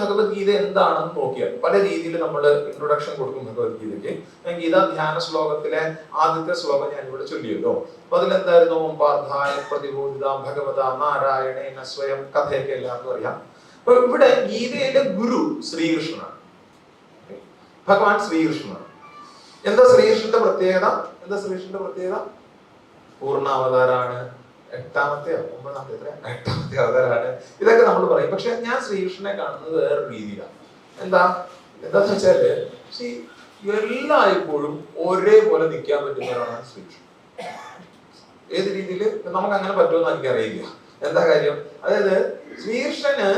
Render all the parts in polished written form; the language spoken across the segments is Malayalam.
ഭഗവത്ഗീത എന്താണെന്ന് നോക്കിയാൽ പല രീതിയിൽ നമ്മൾ ഇൻട്രൊഡക്ഷൻ കൊടുക്കും ഭഗവത്ഗീതയ്ക്ക്. ഗീത ധ്യാന ശ്ലോകത്തിലെ ആദ്യത്തെ ശ്ലോകം ഞാൻ ഇവിടെ ചൊല്ലിയല്ലോ. അപ്പൊ അതിലെന്തായിരുന്നു? പാർത്ഥായ പ്രതിബോധിതാം ഭഗവത നാരായണേന സ്വയം, കഥയൊക്കെ എല്ലാവർക്കും അറിയാം. അപ്പൊ ഇവിടെ ഗീതയിലെ ഗുരു ശ്രീകൃഷ്ണനാണ്, ഭഗവാൻ ശ്രീകൃഷ്ണനാണ്. എന്താ ശ്രീകൃഷ്ണന്റെ പ്രത്യേകത? പൂർണ്ണാവതാരാണ്, 8ാമത്തെ 9ാമത്തെ അവതാരാണ്, ഇതൊക്കെ നമ്മൾ പറയും. പക്ഷെ ഞാൻ ശ്രീകൃഷ്ണനെ കാണുന്നത് വേറെ രീതിയിലാണ്. എന്താന്ന് വെച്ചാല് എല്ലായ്പ്പോഴും ഒരേപോലെ നിൽക്കാൻ പറ്റുന്നവരാണ് ശ്രീകൃഷ്ണൻ. ഏത് രീതിയിൽ നമുക്ക് അങ്ങനെ പറ്റുമെന്ന് എനിക്കറിയില്ല. എന്താ കാര്യം? അതായത് ശ്രീകൃഷ്ണന്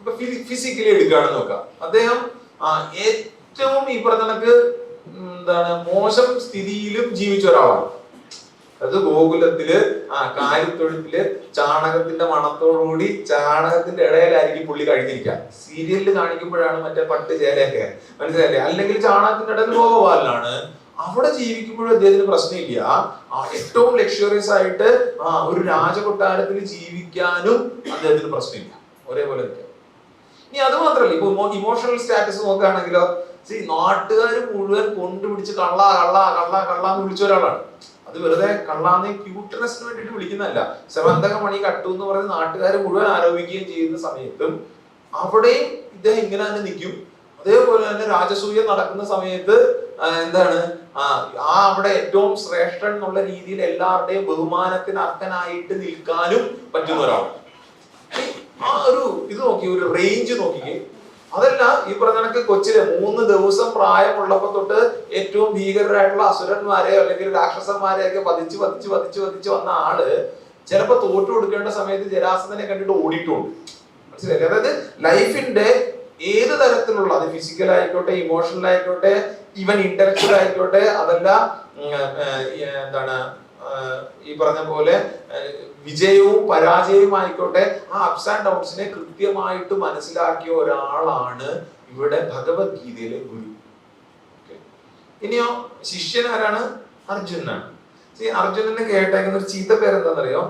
ഇപ്പൊ ഫിസിക്കലി എടുക്കുകയാണെന്ന് നോക്കാം, അദ്ദേഹം ഏറ്റവും ഈ പറഞ്ഞ കണക്ക് മോശം സ്ഥിതിയിലും ജീവിച്ച ഒരാളാണ്. അത് ഗോകുലത്തില് കാര്യത്തൊഴുത്തില് ചാണകത്തിന്റെ മണത്തോടുകൂടി ചാണകത്തിന്റെ ഇടയിലായിരിക്കും പുള്ളി കഴിഞ്ഞിരിക്കുക. സീരിയലിൽ കാണിക്കുമ്പോഴാണ് മറ്റേ പട്ട് ചേലയൊക്കെ, മനസ്സിലായില്ലേ? അല്ലെങ്കിൽ ചാണകത്തിന്റെ ഇടയിൽ ഗോപാലനാണ്. അവിടെ ജീവിക്കുമ്പോഴും അദ്ദേഹത്തിന് പ്രശ്നമില്ല. ഏറ്റവും ലക്ഷറിയസ് ആയിട്ട് ഒരു രാജകൊട്ടാരത്തിൽ ജീവിക്കാനും അദ്ദേഹത്തിന് പ്രശ്നമില്ല, ഒരേപോലെ നിൽക്കാം. ഇനി അത് മാത്രല്ല, ഇപ്പൊ ഇമോഷണൽ സ്റ്റാറ്റസ് നോക്കുകയാണെങ്കിലോ, നാട്ടുകാർ മുഴുവൻ കൊണ്ടുപിടിച്ച് കള്ള എന്ന് വിളിച്ച ഒരാളാണ്. അത് വെറുതെ കള്ളാന്ന് ക്യൂട്ട്നെസ്സിന് വേണ്ടിയിട്ട് വിളിക്കുന്നതല്ല. സെവന്തകമണി കട്ടു എന്ന് പറഞ്ഞ് നാട്ടുകാർ മുഴുവൻ ആരോപിക്കുകയും ചെയ്യുന്ന സമയത്തും അവിടെയും ഇദ്ദേഹം ഇങ്ങനെ തന്നെ നിൽക്കും. അതേപോലെ തന്നെ രാജസൂയം നടക്കുന്ന സമയത്ത് അവിടെ ഏറ്റവും ശ്രേഷ്ഠൻ എന്നുള്ള രീതിയിൽ എല്ലാവരുടെയും ബഹുമാനത്തിന് അർഹനായിട്ട് നിൽക്കാനും പറ്റുന്ന ഒരാളാണ്. ആ ഒരു ഇത് നോക്കി, ഒരു റേഞ്ച് നോക്കിക്കേ. അതല്ല, ഈ പറഞ്ഞ കണക്ക് കൊച്ചിലെ 3 ദിവസം പ്രായമുള്ളപ്പോ തൊട്ട് ഏറ്റവും ഭീകരരായിട്ടുള്ള അസുരന്മാരെയോ അല്ലെങ്കിൽ രാക്ഷസന്മാരെയൊക്കെ വധിച്ച് വന്ന ആള് ചിലപ്പോ തോറ്റു കൊടുക്കേണ്ട സമയത്ത് ജരാസന്ധനെ കണ്ടിട്ട് ഓടിയിട്ടുണ്ട്. മനസ്സിലായില്ലേ? അതായത് ലൈഫിന്റെ ഏത് തരത്തിലുള്ള, അത് ഫിസിക്കൽ ആയിക്കോട്ടെ, ഇമോഷണൽ ആയിക്കോട്ടെ, ഈവൻ ഇന്റലക്ച്വൽ ആയിക്കോട്ടെ, അതല്ല ഈ പറഞ്ഞ പോലെ വിജയവും പരാജയവും ആയിക്കോട്ടെ, ആ അപ്സ് ആൻഡ് ഡൗൺസിനെ കൃത്യമായിട്ട് മനസ്സിലാക്കിയ ഒരാളാണ് ഇവിടെ ഭഗവത്ഗീതയിലെ ഗുരു. ഇനിയോ ശിഷ്യൻ ആരാണ്? അർജുനാണ്. അർജുനനെ കേട്ടേക്കുന്ന ഒരു ചീത്ത പേരെന്താണെന്നറിയോ?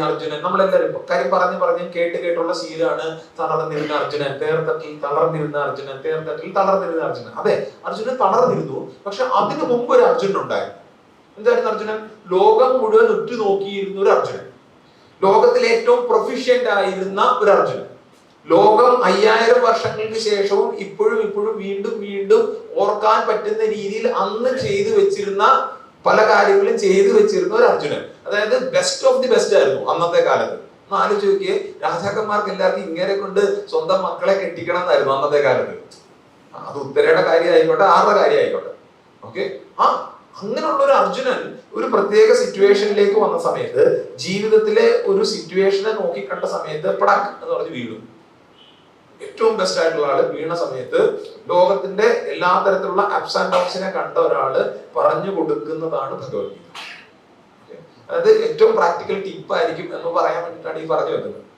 അർജുനൻ, നമ്മളെല്ലാരും കാര്യം പറഞ്ഞ് കേട്ടുള്ള ശീലമാണ് തളർന്നിരുന്ന അർജുനൻ, തേർത്തട്ടിൽ തളർന്നിരുന്ന അർജുനൻ, തേർത്തട്ടിൽ തളർന്നിരുന്ന അർജുനൻ. അതെ, അർജുനൻ തളർന്നിരുന്നു. പക്ഷെ അതിനു മുമ്പ് ഒരു അർജുനൻ ഉണ്ടായിരുന്നു. എന്തായിരുന്നു അർജുനൻ? ലോകം മുഴുവൻ ഉറ്റുനോക്കിയിരുന്ന ഒരു അർജുനൻ, ലോകത്തിലെ ഏറ്റവും പ്രൊഫിഷ്യന്റ് ആയിരുന്ന ഒരു അർജുനൻ, ലോകം 5000 വർഷങ്ങൾക്ക് ശേഷവും ഇപ്പോഴും വീണ്ടും ഓർക്കാൻ പറ്റുന്ന രീതിയിൽ അന്ന് ചെയ്തു വെച്ചിരുന്ന പല കാര്യങ്ങളും ചെയ്തു വെച്ചിരുന്ന ഒരു അർജുനൻ. അതായത് ബെസ്റ്റ് ഓഫ് ദി ബെസ്റ്റ് ആയിരുന്നു അന്നത്തെ കാലത്ത്. ആലോചിച്ച് നോക്കിയേ, രാജാക്കന്മാർക്ക് എല്ലാവർക്കും ഇങ്ങനെ കൊണ്ട് സ്വന്തം മക്കളെ കെട്ടിക്കണം എന്നായിരുന്നു അന്നത്തെ കാലത്ത്. അത് ഉത്തരയുടെ കാര്യമായിക്കോട്ടെ, ആരുടെ കാര്യമായിക്കോട്ടെ. ഓക്കെ, അങ്ങനെയുള്ള ഒരു അർജുനൻ ഒരു പ്രത്യേക സിറ്റുവേഷനിലേക്ക് വന്ന സമയത്ത്, ജീവിതത്തിലെ ഒരു സിറ്റുവേഷനെ നോക്കിക്കണ്ട സമയത്ത് പടക്ക് എന്ന് പറഞ്ഞ് വീഴും. ഏറ്റവും ബെസ്റ്റ് ആയിട്ടുള്ള ആള് വീണ സമയത്ത് ലോകത്തിന്റെ എല്ലാ തരത്തിലുള്ള അപ്സ് ആൻഡ് ഡൗൺസിനെ കണ്ട ഒരാള് പറഞ്ഞു കൊടുക്കുന്നതാണ് ഭഗവത്ഗീത. അതായത് ഏറ്റവും പ്രാക്ടിക്കൽ ടിപ്പ് ആയിരിക്കും എന്ന് പറയാൻ വേണ്ടിയിട്ടാണ് ഈ പറഞ്ഞു വെക്കുന്നത്.